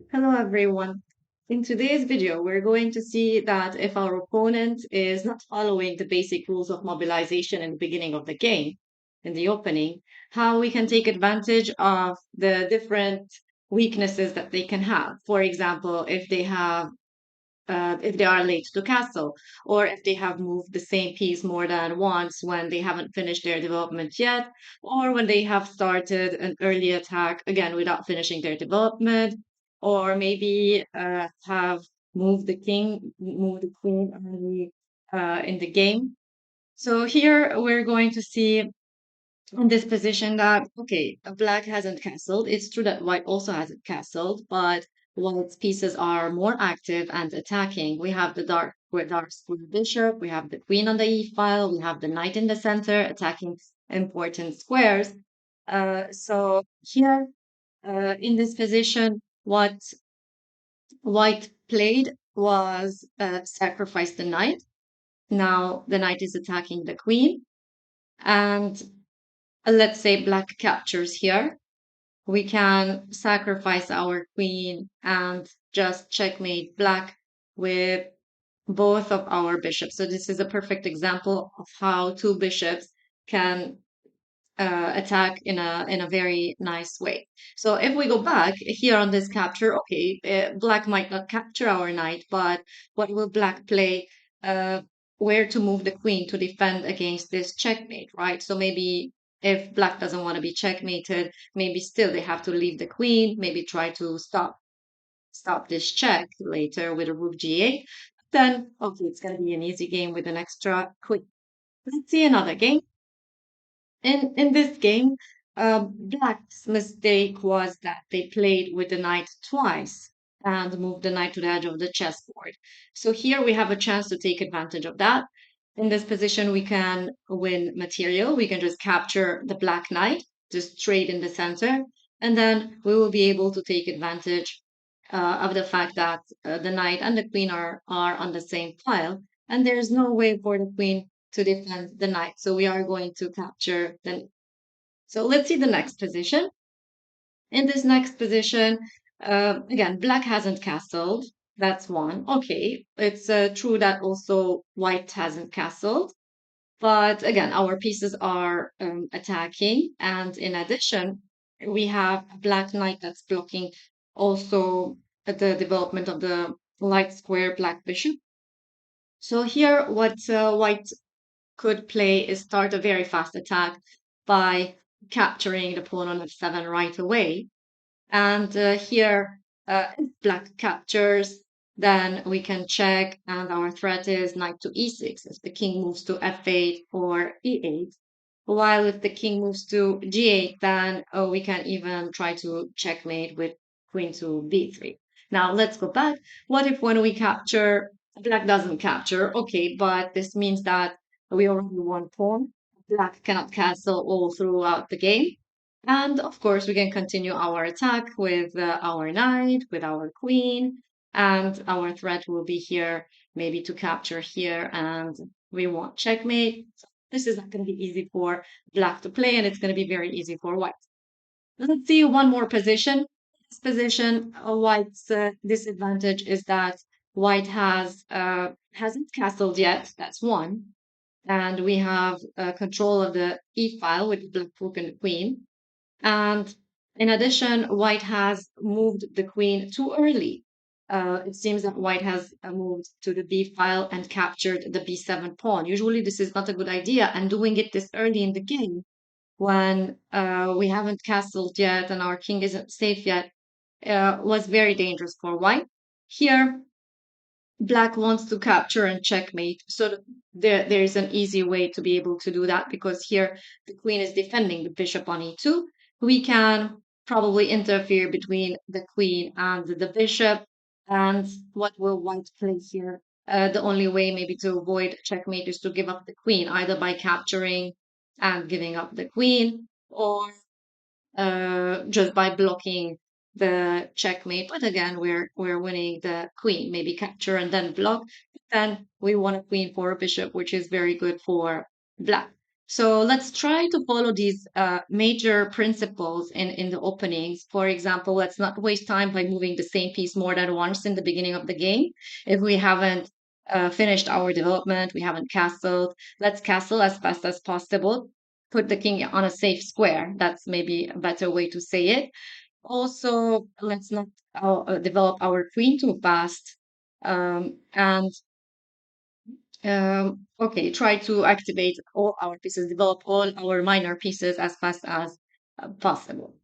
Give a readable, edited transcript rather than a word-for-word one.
Hello everyone. In today's video, we're going to see that if our opponent is not following the basic rules of mobilization in the beginning of the game, in the opening, how we can take advantage of the different weaknesses that they can have. For example, if they are late to castle, or if they have moved the same piece more than once when they haven't finished their development yet, or when they have started an early attack again without finishing their development, or maybe have moved the queen early in the game. So here we're going to see in this position that okay, black hasn't castled. It's true that white also hasn't castled, but white's pieces are more active and attacking. We have the dark square bishop, we have the queen on the e file, we have the knight in the center attacking important squares. So here in this position, what white played was sacrifice the knight. Now the knight is attacking the queen, and let's say black captures here. We can sacrifice our queen and just checkmate black with both of our bishops. So this is a perfect example of how two bishops can attack in a very nice way. So if we go back here on this capture, okay, black might not capture our knight, but what will black play? Uh, where to move the queen to defend against this checkmate, right? So maybe if black doesn't want to be checkmated, maybe still they have to leave the queen, maybe try to stop this check later with a rook g8. Then okay, it's gonna be an easy game with an extra queen. Let's see another game. In this game, Black's mistake was that they played with the knight twice and moved the knight to the edge of the chessboard. So here we have a chance to take advantage of that. In this position, we can win material. We can just capture the black knight, just straight in the center, and then we will be able to take advantage of the fact that the knight and the queen are on the same file, and there's no way for the queen to defend the knight. So we are going to capture the. So let's see the next position. In this next position, again, black hasn't castled. That's one. Okay, it's true that also white hasn't castled. But again, our pieces are attacking. And in addition, we have a black knight that's blocking also the development of the light square black bishop. So here, what white could play is start a very fast attack by capturing the pawn on f7 right away. And here, if black captures, then we can check, and our threat is knight to e6 if the king moves to f8 or e8. While if the king moves to g8, then we can even try to checkmate with queen to b3. Now let's go back. What if when we capture, black doesn't capture? Okay, but this means that we already won pawn. Black cannot castle all throughout the game. And of course, we can continue our attack with our knight, with our queen, and our threat will be here, maybe to capture here, and we want checkmate. So this is not going to be easy for black to play, and it's going to be very easy for white. Let's see one more position. This position, white's disadvantage is that white hasn't castled yet. That's one, and we have control of the e file with the black rook and the queen. And in addition, white has moved the queen too early. It seems that white has moved to the b file and captured the b7 pawn. Usually, this is not a good idea, and doing it this early in the game when we haven't castled yet and our king isn't safe yet was very dangerous for white. Here, black wants to capture and checkmate. So there is an easy way to be able to do that because here the queen is defending the bishop on e2. We can probably interfere between the queen and the bishop. And what will white play here? The only way maybe to avoid checkmate is to give up the queen, either by capturing and giving up the queen, or just by blocking the checkmate. But again, we're winning the queen, maybe capture and then block. Then we want a queen for a bishop, which is very good for black. So let's try to follow these major principles in the openings. For example, let's not waste time by moving the same piece more than once in the beginning of the game. If we haven't finished our development, we haven't castled, let's castle as fast as possible. Put the king on a safe square. That's maybe a better way to say it. Also, let's not develop our queen too fast. And okay, try to activate all our pieces, develop all our minor pieces as fast as possible.